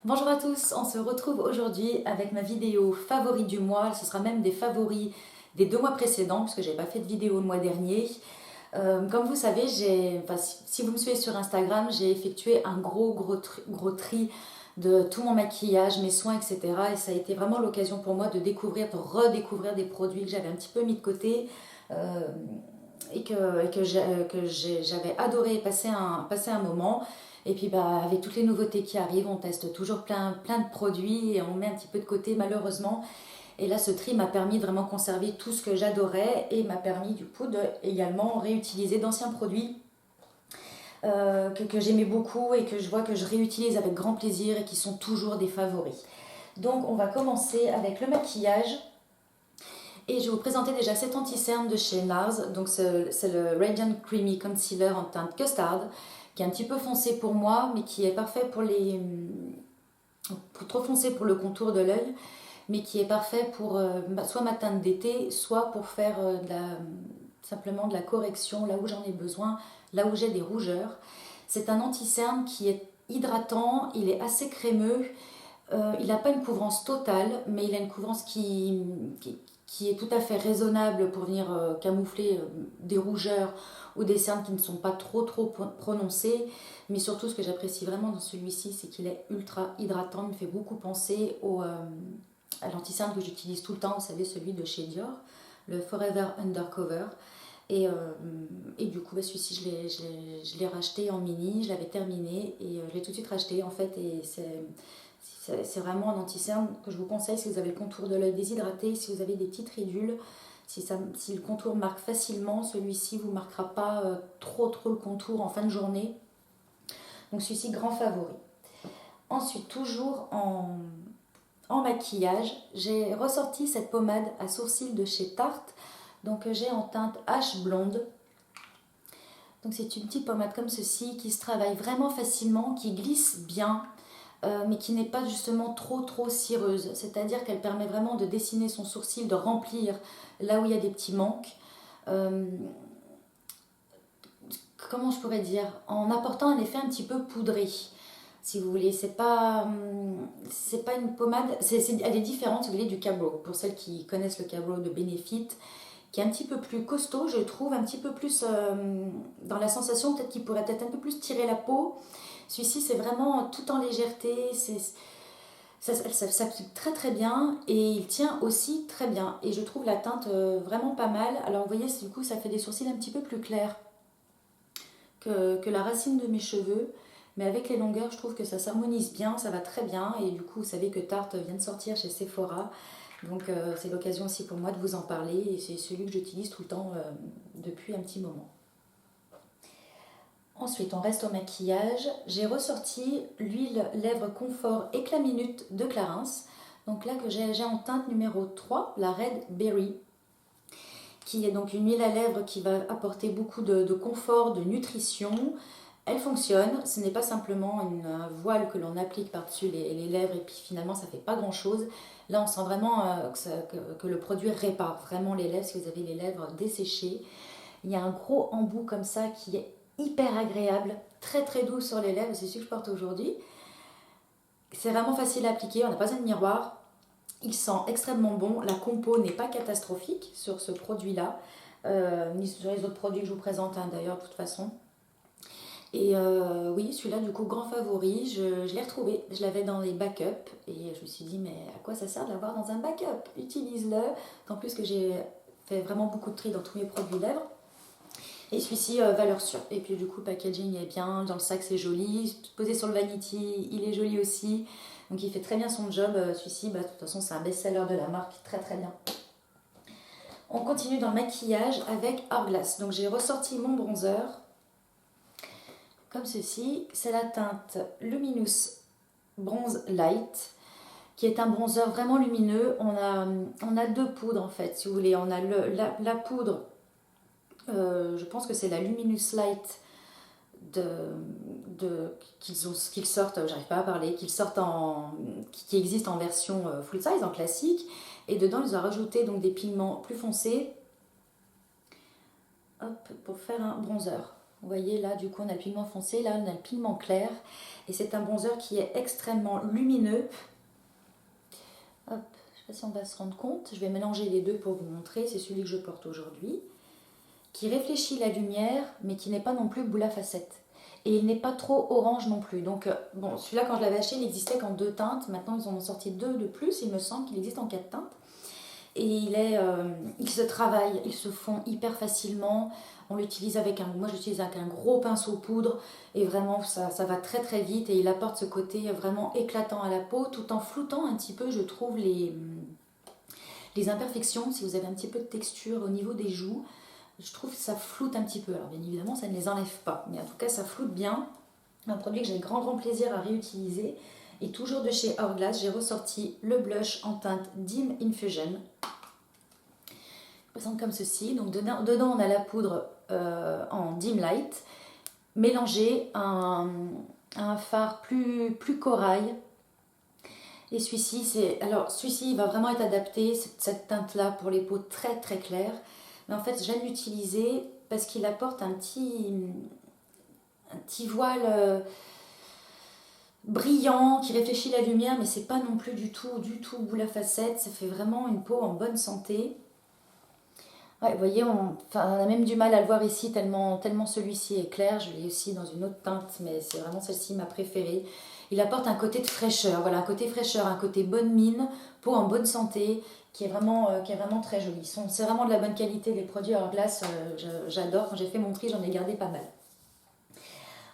Bonjour à tous, on se retrouve aujourd'hui avec ma vidéo favori du mois. Ce sera même des favoris des 2 mois précédents puisque je n'avais pas fait de vidéo le mois dernier. Comme vous savez, si vous me suivez sur Instagram, j'ai effectué un gros tri de tout mon maquillage, mes soins, etc. Et ça a été vraiment l'occasion pour moi de redécouvrir des produits que j'avais un petit peu mis de côté et que j'avais adoré passer un moment. Et puis avec toutes les nouveautés qui arrivent, on teste toujours plein de produits et on met un petit peu de côté malheureusement. Et là, ce tri m'a permis de vraiment conserver tout ce que j'adorais et m'a permis du coup de également réutiliser d'anciens produits que j'aimais beaucoup et que je vois que je réutilise avec grand plaisir et qui sont toujours des favoris. Donc on va commencer avec le maquillage. Et je vais vous présenter déjà cet anti-cerne de chez NARS. Donc c'est le Radiant Creamy Concealer en teinte custard, qui est un petit peu foncé pour moi, mais qui est parfait pour trop foncé pour le contour de l'œil, mais qui est parfait pour soit ma teinte d'été, soit pour faire simplement de la correction là où j'en ai besoin, là où j'ai des rougeurs. C'est un anti-cerne qui est hydratant, il est assez crémeux, il n'a pas une couvrance totale, mais il a une couvrance qui est tout à fait raisonnable pour venir camoufler des rougeurs ou des cernes qui ne sont pas trop prononcées. Mais surtout, ce que j'apprécie vraiment dans celui-ci, c'est qu'il est ultra hydratant. Il me fait beaucoup penser à l'anti-cerne que j'utilise tout le temps, vous savez, celui de chez Dior, le Forever Undercover. Et du coup, celui-ci, je l'ai racheté en mini, je l'avais terminé et je l'ai tout de suite racheté en fait. Et c'est vraiment un anti-cerne que je vous conseille si vous avez le contour de l'œil déshydraté, si vous avez des petites ridules. Si le contour marque facilement, celui-ci ne vous marquera pas trop le contour en fin de journée. Donc celui-ci, grand favori. Ensuite, toujours en maquillage, j'ai ressorti cette pommade à sourcils de chez Tarte. Donc j'ai en teinte H blonde. Donc c'est une petite pommade comme ceci qui se travaille vraiment facilement, qui glisse bien, mais qui n'est pas justement trop cireuse. C'est-à-dire qu'elle permet vraiment de dessiner son sourcil, de remplir là où il y a des petits manques. Comment je pourrais dire, en apportant un effet un petit peu poudré, si vous voulez. C'est pas une pommade, elle est différente, si vous voulez, du Cabro. Pour celles qui connaissent le Cabro de Benefit, qui est un petit peu plus costaud, je trouve, un petit peu plus dans la sensation, peut-être qu'il pourrait peut-être un peu plus tirer la peau. Celui-ci, c'est vraiment tout en légèreté, ça s'applique très bien et il tient aussi très bien. Et je trouve la teinte vraiment pas mal. Alors vous voyez, du coup, ça fait des sourcils un petit peu plus clairs que la racine de mes cheveux. Mais avec les longueurs, je trouve que ça s'harmonise bien, ça va très bien. Et du coup, vous savez que Tarte vient de sortir chez Sephora. Donc c'est l'occasion aussi pour moi de vous en parler. Et c'est celui que j'utilise tout le temps depuis un petit moment. Ensuite, on reste au maquillage. J'ai ressorti l'huile lèvres confort éclat minute de Clarins. Donc là que j'ai en teinte numéro 3, la Red Berry, qui est donc une huile à lèvres qui va apporter beaucoup de confort, de nutrition. Elle fonctionne, ce n'est pas simplement un voile que l'on applique par-dessus les lèvres et puis finalement ça ne fait pas grand-chose. Là on sent vraiment que le produit répare vraiment les lèvres si vous avez les lèvres desséchées. Il y a un gros embout comme ça qui est hyper agréable, très doux sur les lèvres, c'est celui que je porte aujourd'hui. C'est vraiment facile à appliquer, on n'a pas besoin de miroir. Il sent extrêmement bon, la compo n'est pas catastrophique sur ce produit-là, ni sur les autres produits que je vous présente d'ailleurs de toute façon. Et oui, celui-là du coup grand favori, je l'ai retrouvé, je l'avais dans les backups et je me suis dit mais à quoi ça sert de l'avoir dans un backup? Utilise-le, en plus que j'ai fait vraiment beaucoup de tri dans tous mes produits lèvres. Et celui-ci, valeur sûre. Et puis du coup, le packaging est bien, dans le sac c'est joli, posé sur le vanity, il est joli aussi. Donc il fait très bien son job, celui-ci, de toute façon c'est un best-seller de la marque, très bien. On continue dans le maquillage avec Hourglass. Donc j'ai ressorti mon bronzer, comme ceci. C'est la teinte Luminous Bronze Light, qui est un bronzer vraiment lumineux. On a 2 poudres en fait, si vous voulez. On a la poudre, je pense que c'est la Luminous Light qu'ils sortent, j'arrive pas à parler, qui existe en version full size, en classique, et dedans ils ont rajouté donc des pigments plus foncés, hop, pour faire un bronzer. Vous voyez là, du coup, on a le pigment foncé, là, on a le pigment clair. Et c'est un bronzer qui est extrêmement lumineux. Hop, je ne sais pas si on va se rendre compte. Je vais mélanger les deux pour vous montrer. C'est celui que je porte aujourd'hui. Qui réfléchit la lumière, mais qui n'est pas non plus boule à facettes. Et il n'est pas trop orange non plus. Donc, bon, celui-là, quand je l'avais acheté, il n'existait qu'en 2 teintes. Maintenant, ils en ont sorti 2 de plus. Il me semble qu'il existe en 4 teintes. Et il se travaille, il se fond hyper facilement. On l'utilise avec moi j'utilise avec un gros pinceau poudre et vraiment ça va très très vite et il apporte ce côté vraiment éclatant à la peau tout en floutant un petit peu, je trouve, les imperfections. Si vous avez un petit peu de texture au niveau des joues, je trouve que ça floute un petit peu. Alors bien évidemment ça ne les enlève pas, mais en tout cas ça floute bien. Un produit que j'ai grand plaisir à réutiliser. Et toujours de chez Hourglass, j'ai ressorti le blush en teinte Dim Infusion. Il présente comme ceci. Donc dedans on a la poudre en Dim Light, mélangée à un fard plus corail. Et celui-ci il va vraiment être adapté, cette teinte-là, pour les peaux très très claires. Mais en fait, j'aime l'utiliser parce qu'il apporte un petit voile brillant, qui réfléchit la lumière, mais c'est pas non plus du tout boule à facettes. Ça fait vraiment une peau en bonne santé. Ouais, vous voyez, on a même du mal à le voir ici tellement celui-ci est clair. Je l'ai aussi dans une autre teinte, mais c'est vraiment celle-ci ma préférée. Il apporte un côté de fraîcheur, voilà, un côté fraîcheur, un côté bonne mine, peau en bonne santé, qui est vraiment très joli. C'est vraiment de la bonne qualité, les produits Hourglass, j'adore. Quand j'ai fait mon tri, j'en ai gardé pas mal.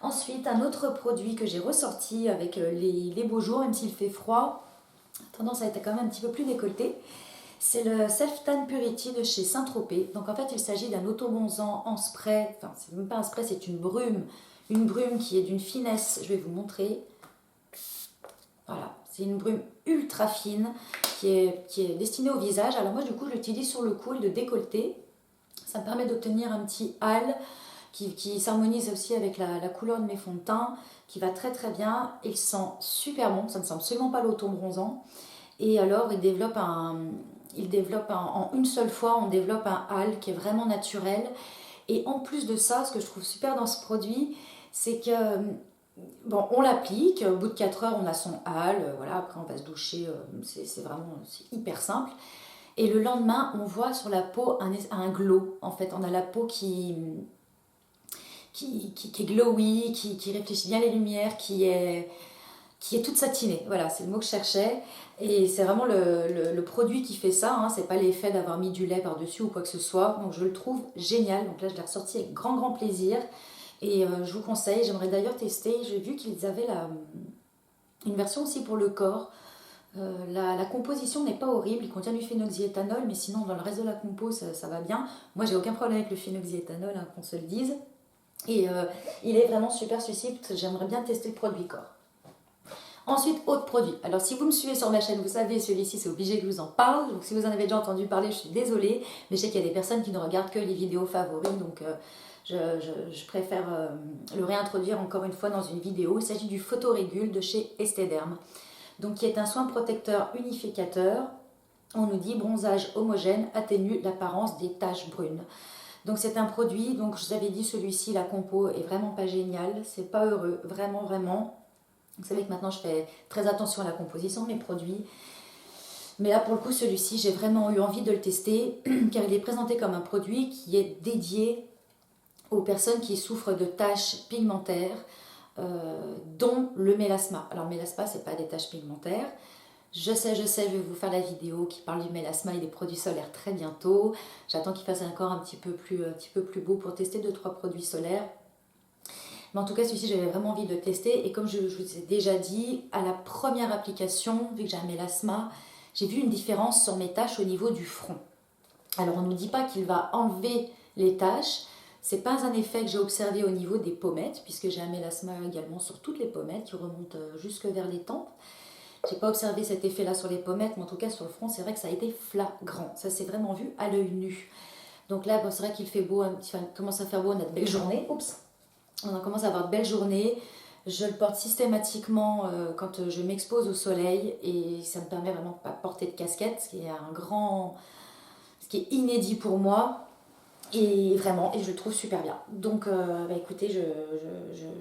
Ensuite, un autre produit que j'ai ressorti avec les beaux jours, même s'il fait froid, tendance à être quand même un petit peu plus décolleté. C'est le Self Tan Purity de chez Saint-Tropez. Donc en fait, il s'agit d'un autobronzant en spray. Enfin, c'est même pas un spray, c'est une brume. Une brume qui est d'une finesse. Je vais vous montrer. Voilà, c'est une brume ultra fine qui est destinée au visage. Alors moi, du coup, je l'utilise sur le cou et le décolleté. Ça me permet d'obtenir un petit hâle qui s'harmonise aussi avec la couleur de mes fonds de teint, qui va très très bien. Il sent super bon, ça ne sent absolument pas l'auto-bronzant. Et alors, il développe en une seule fois, on développe un hâle qui est vraiment naturel. Et en plus de ça, ce que je trouve super dans ce produit, c'est que, bon, on l'applique, au bout de 4 heures, on a son hâle, voilà, après on va se doucher, c'est hyper simple. Et le lendemain, on voit sur la peau un glow, en fait. On a la peau qui est glowy, qui réfléchit bien les lumières, qui est toute satinée. Voilà, c'est le mot que je cherchais. Et c'est vraiment le produit qui fait ça, hein. C'est pas l'effet d'avoir mis du lait par-dessus ou quoi que ce soit. Donc je le trouve génial. Donc là, je l'ai ressorti avec grand plaisir. Et je vous conseille, j'aimerais d'ailleurs tester. J'ai vu qu'ils avaient une version aussi pour le corps. La composition n'est pas horrible, il contient du phénoxyéthanol, mais sinon dans le reste de la compo ça va bien. Moi j'ai aucun problème avec le phénoxyéthanol, hein, qu'on se le dise. Et il est vraiment super celui-ci, j'aimerais bien tester le produit corps. Ensuite, autre produit. Alors si vous me suivez sur ma chaîne, vous savez, celui-ci c'est obligé que je vous en parle. Donc si vous en avez déjà entendu parler, je suis désolée. Mais je sais qu'il y a des personnes qui ne regardent que les vidéos favoris. Donc je préfère le réintroduire encore une fois dans une vidéo. Il s'agit du Photorégule de chez Esthederm. Donc qui est un soin protecteur unificateur. On nous dit bronzage homogène, atténue l'apparence des taches brunes. Donc c'est un produit, donc je vous avais dit celui-ci, la compo est vraiment pas géniale. C'est pas heureux, vraiment. Vous savez que maintenant je fais très attention à la composition de mes produits. Mais là pour le coup celui-ci j'ai vraiment eu envie de le tester car il est présenté comme un produit qui est dédié aux personnes qui souffrent de taches pigmentaires, dont le mélasma. Alors mélasma c'est pas des taches pigmentaires. Je sais, je vais vous faire la vidéo qui parle du mélasma et des produits solaires très bientôt. J'attends qu'il fasse encore un petit peu plus beau pour tester 2-3 produits solaires. Mais en tout cas, celui-ci, j'avais vraiment envie de le tester. Et comme je vous ai déjà dit, à la première application, vu que j'ai un mélasma, j'ai vu une différence sur mes taches au niveau du front. Alors, on ne nous dit pas qu'il va enlever les taches. Ce n'est pas un effet que j'ai observé au niveau des pommettes, puisque j'ai un mélasma également sur toutes les pommettes qui remontent jusque vers les tempes. Je n'ai pas observé cet effet-là sur les pommettes, mais en tout cas sur le front, c'est vrai que ça a été flagrant. Ça s'est vraiment vu à l'œil nu. Donc là, bon, c'est vrai qu'il fait beau, il commence à faire beau, on a de belles journées. Oups. On commence à avoir de belles journées. Je le porte systématiquement quand je m'expose au soleil et ça me permet vraiment de ne pas porter de casquette, ce qui est inédit pour moi. Et vraiment, et je le trouve super bien. Donc écoutez, je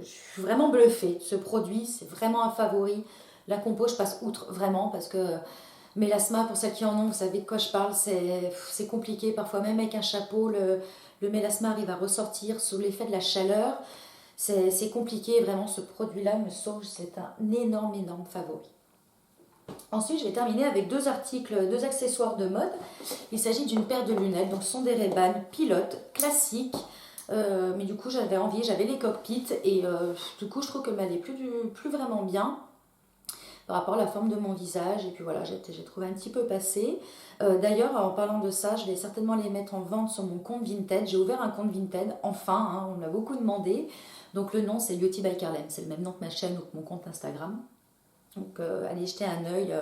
suis vraiment bluffée. Ce produit, c'est vraiment un favori. La compo, je passe outre vraiment parce que mélasma, pour celles qui en ont, vous savez de quoi je parle, c'est compliqué. Parfois même avec un chapeau, le mélasma arrive à ressortir sous l'effet de la chaleur. C'est compliqué, vraiment ce produit-là me sauve, c'est un énorme, énorme favori. Ensuite, je vais terminer avec deux articles, deux accessoires de mode. Il s'agit d'une paire de lunettes, donc ce sont des Ray-Ban pilotes classiques. Mais du coup, j'avais envie, j'avais les cockpits et du coup, je trouve que m'allaient plus vraiment bien par rapport à la forme de mon visage. Et puis voilà, j'ai trouvé un petit peu passé. D'ailleurs, en parlant de ça, je vais certainement les mettre en vente sur mon compte Vinted. J'ai ouvert un compte Vinted, enfin, hein, on me l'a beaucoup demandé. Donc le nom, c'est Beauty by Carlem. C'est le même nom que ma chaîne ou que mon compte Instagram. Donc allez jeter un œil.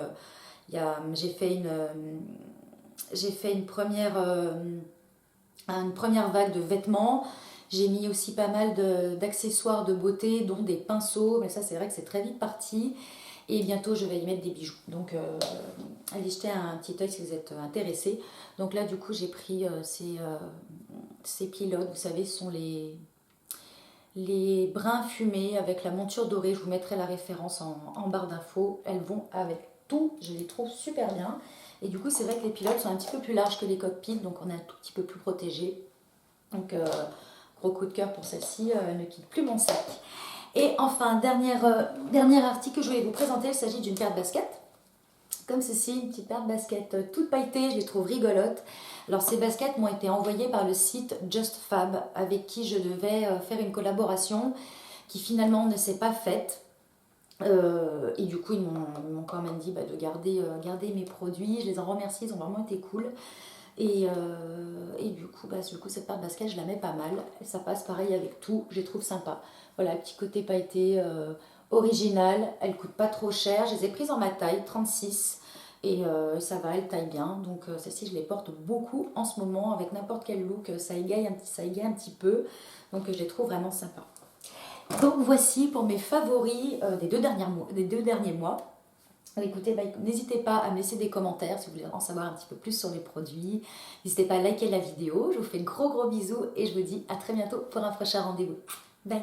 J'ai fait une première vague de vêtements. J'ai mis aussi pas mal d'accessoires de beauté, dont des pinceaux. Mais ça, c'est vrai que c'est très vite parti. Et bientôt, je vais y mettre des bijoux. Donc, allez jeter un petit œil si vous êtes intéressé. Donc là, du coup, j'ai pris ces pilotes. Vous savez, ce sont les brins fumés avec la monture dorée. Je vous mettrai la référence en barre d'infos. Elles vont avec tout. Je les trouve super bien. Et du coup, c'est vrai que les pilotes sont un petit peu plus larges que les cockpits. Donc, on est un tout petit peu plus protégé. Donc, gros coup de cœur pour celle-ci. Ne quitte plus mon sac. Et enfin, dernier article que je voulais vous présenter, il s'agit d'une paire de baskets. Comme ceci, une petite paire de baskets toute pailletée, je les trouve rigolotes. Alors ces baskets m'ont été envoyées par le site JustFab, avec qui je devais faire une collaboration qui finalement ne s'est pas faite. Et du coup, ils m'ont quand même dit de garder mes produits. Je les en remercie, ils ont vraiment été cool. Et du coup, cette paire de baskets, je la mets pas mal. Et ça passe pareil avec tout, je les trouve sympa. Voilà, petit côté pailleté original. Elles coûtent pas trop cher. Je les ai prises en ma taille, 36. Et ça va, elles taillent bien. Donc celles-ci, je les porte beaucoup en ce moment. Avec n'importe quel look, ça égaye un petit peu. Donc je les trouve vraiment sympas. Donc voici pour mes favoris des deux derniers mois. Écoutez, n'hésitez pas à me laisser des commentaires si vous voulez en savoir un petit peu plus sur les produits. N'hésitez pas à liker la vidéo. Je vous fais de gros bisous et je vous dis à très bientôt pour un prochain rendez-vous. Bye!